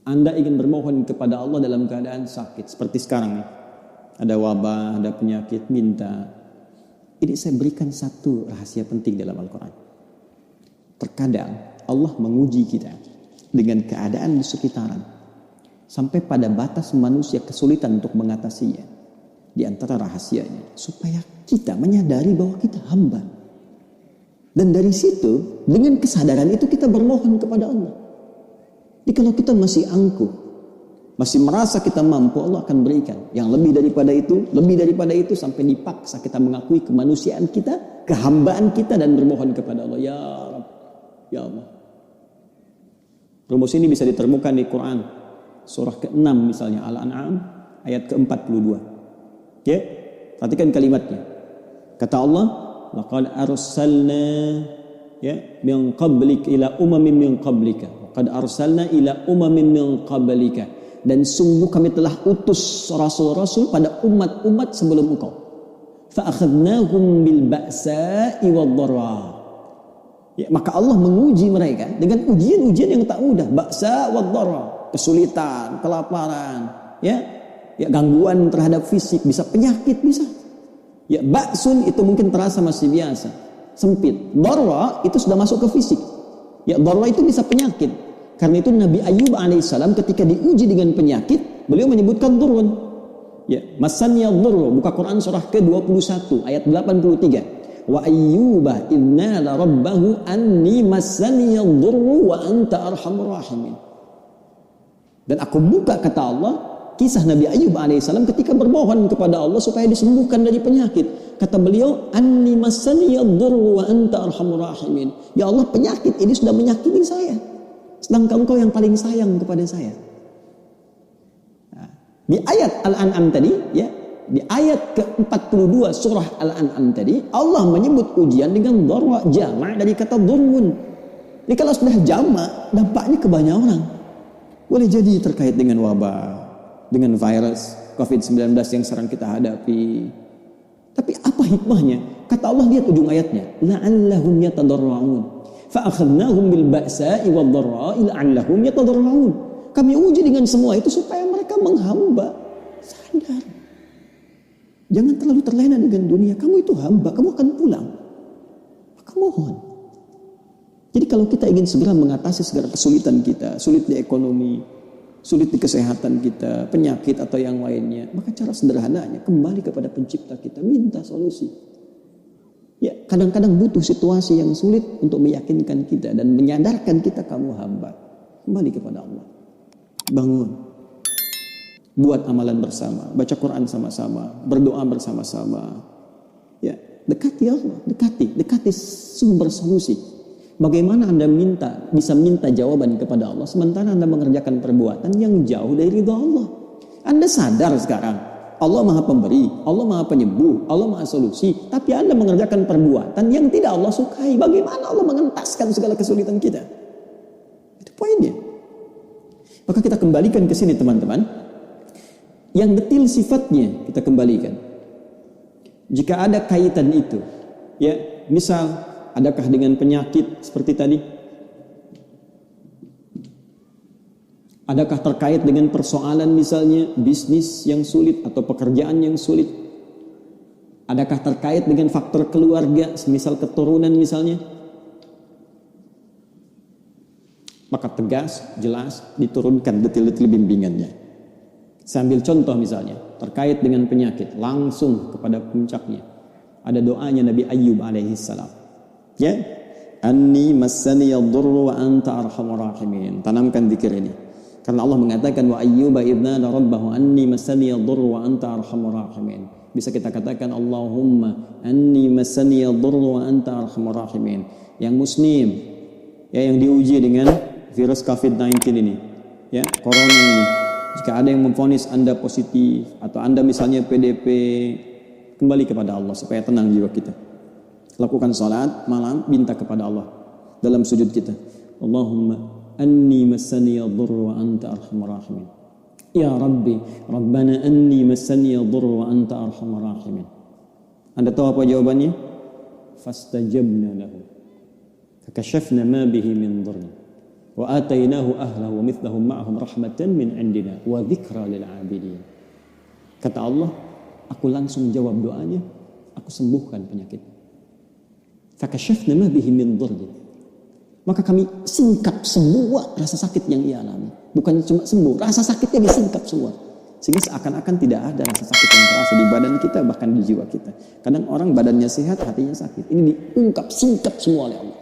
Anda ingin bermohon kepada Allah dalam keadaan sakit. Seperti sekarang nih. Ada wabah, ada penyakit, minta. Ini saya berikan satu rahasia penting dalam Al-Quran. Terkadang Allah menguji kita dengan keadaan di sekitaran. Sampai pada batas manusia kesulitan untuk mengatasinya. Di antara rahasianya. Supaya kita menyadari bahwa kita hamba. Dan dari situ, dengan kesadaran itu kita bermohon kepada Allah. Jadi kalau kita masih angkuh, masih merasa kita mampu, Allah akan berikan. Yang lebih daripada itu sampai dipaksa kita mengakui kemanusiaan kita, kehambaan kita dan bermohon kepada Allah. Ya Rabb, ya Allah. Rumus ini bisa ditemukan di Quran. Surah ke-6 misalnya, Al-An'am ayat ke-42. Ya, perhatikan kalimatnya. Kata Allah, laqad arsalna min qablik ila umamin min qablika. Qad arsalna ila umamin min qablika, dan sungguh kami telah utus rasul-rasul pada umat-umat sebelum engkau. Fa akhadnahum bil ba'sa'i wad-dharra. Ya, maka Allah menguji mereka dengan ujian-ujian yang tak mudah, ba'sa wad-dharra, kesulitan, kelaparan, ya gangguan terhadap fisik, bisa penyakit, bisa. Ya, ba'sun itu mungkin terasa masih biasa, sempit. Dharra itu sudah masuk ke fisik. Ya, dharra itu bisa penyakit. Karena itu Nabi Ayyub alaihissalam ketika diuji dengan penyakit, beliau menyebutkan durun. Ya, masanya dhurru, buka Quran surah ke-21 ayat 83. Wa ayyuba idnala rabbahu anni masaniya dhurru wa anta arhamur rahimin. Dan aku buka, kata Allah, kisah Nabi Ayyub alaihissalam ketika bermohon kepada Allah supaya disembuhkan dari penyakit. Kata beliau, anni masaniya dhurru wa anta arhamur rahimin. Ya Allah, penyakit ini sudah menyakiti saya. Sedangkan engkau yang paling sayang kepada saya. Nah, di ayat Al-An'am tadi, ya, di ayat ke-42 surah Al-An'am tadi, Allah menyebut ujian dengan dharra, jama' dari kata dhurrun. Jadi kalau sudah jama', dampaknya ke banyak orang. Boleh jadi terkait dengan wabah, dengan virus COVID-19 yang sekarang kita hadapi. Tapi apa hikmahnya? Kata Allah, lihat ujung ayatnya, la'allahum yatadarra'un. Fa'akhadnahum bil ba'sa'i wad-dharra'i la'allahum yatadarra'un. Kami uji dengan semua itu supaya mereka menghamba, sadar. Jangan terlalu terlena dengan dunia. Kamu itu hamba, kamu akan pulang. Maka mohon. Jadi kalau kita ingin segera mengatasi segala kesulitan kita, sulit di ekonomi, sulit di kesehatan kita, penyakit atau yang lainnya, maka cara sederhananya kembali kepada pencipta kita, minta solusi. Ya, kadang-kadang butuh situasi yang sulit untuk meyakinkan kita dan menyadarkan kita kamu hamba. Kembali kepada Allah. Bangun. Buat amalan bersama, baca Quran sama-sama, berdoa bersama-sama. Ya, dekati Allah, dekati sumber solusi. Bagaimana Anda bisa minta jawaban kepada Allah sementara Anda mengerjakan perbuatan yang jauh dari ridha Allah. Anda sadar sekarang Allah Maha Pemberi, Allah Maha Penyembuh, Allah Maha Solusi, tapi Anda mengerjakan perbuatan yang tidak Allah sukai. Bagaimana Allah mengentaskan segala kesulitan kita? Itu poinnya. Maka kita kembalikan ke sini, teman-teman. Yang detil sifatnya kita kembalikan. Jika ada kaitan itu, ya, misal adakah dengan penyakit seperti tadi? Adakah terkait dengan persoalan misalnya bisnis yang sulit atau pekerjaan yang sulit? Adakah terkait dengan faktor keluarga, semisal keturunan misalnya? Maka tegas, jelas, diturunkan detil-detil bimbingannya. Sambil contoh misalnya, terkait dengan penyakit, langsung kepada puncaknya. Ada doanya Nabi Ayyub alaihissalam. Ya, anni massaniya dhurru wa anta arhamur rahimin. Tanamkan zikir ini. Karena Allah mengatakan wa ayyuba idnala rabbahu anni massaniya dhurru wa anta arhamur rahimin. Bisa kita katakan Allahumma anni massaniya dhurru wa anta arhamur rahimin. Yang muslim, ya, yang diuji dengan virus COVID-19 ini, ya, corona ini. Jika ada yang memvonis Anda positif atau Anda misalnya PDP, kembali kepada Allah supaya tenang jiwa kita. Lakukan salat malam, minta kepada Allah dalam sujud kita. Allahumma anni massaniya dhurru wa anta arhamur rahimin. Ya Rabbi, Rabbana anni massaniya dhurru wa anta arhamur rahimin. Anda tahu apa jawabannya? Fastajabna lahu. Fakashafna ma bihi min dhurr. Wa atainahu ahlahu wa mithlahum ma'ahum rahmatan min indina wa dzikra lil 'abidin. Kata Allah, aku langsung jawab doanya, aku sembuhkan penyakitnya. Fakashafna ma bihi min dhurrin. Maka kami singkap semua rasa sakit yang ia alami. Bukan cuma sembuh, rasa sakitnya disingkap semua. Sehingga seakan-akan tidak ada rasa sakit yang terasa di badan kita, bahkan di jiwa kita. Kadang orang badannya sehat, hatinya sakit. Ini diungkap, singkap semua oleh Allah.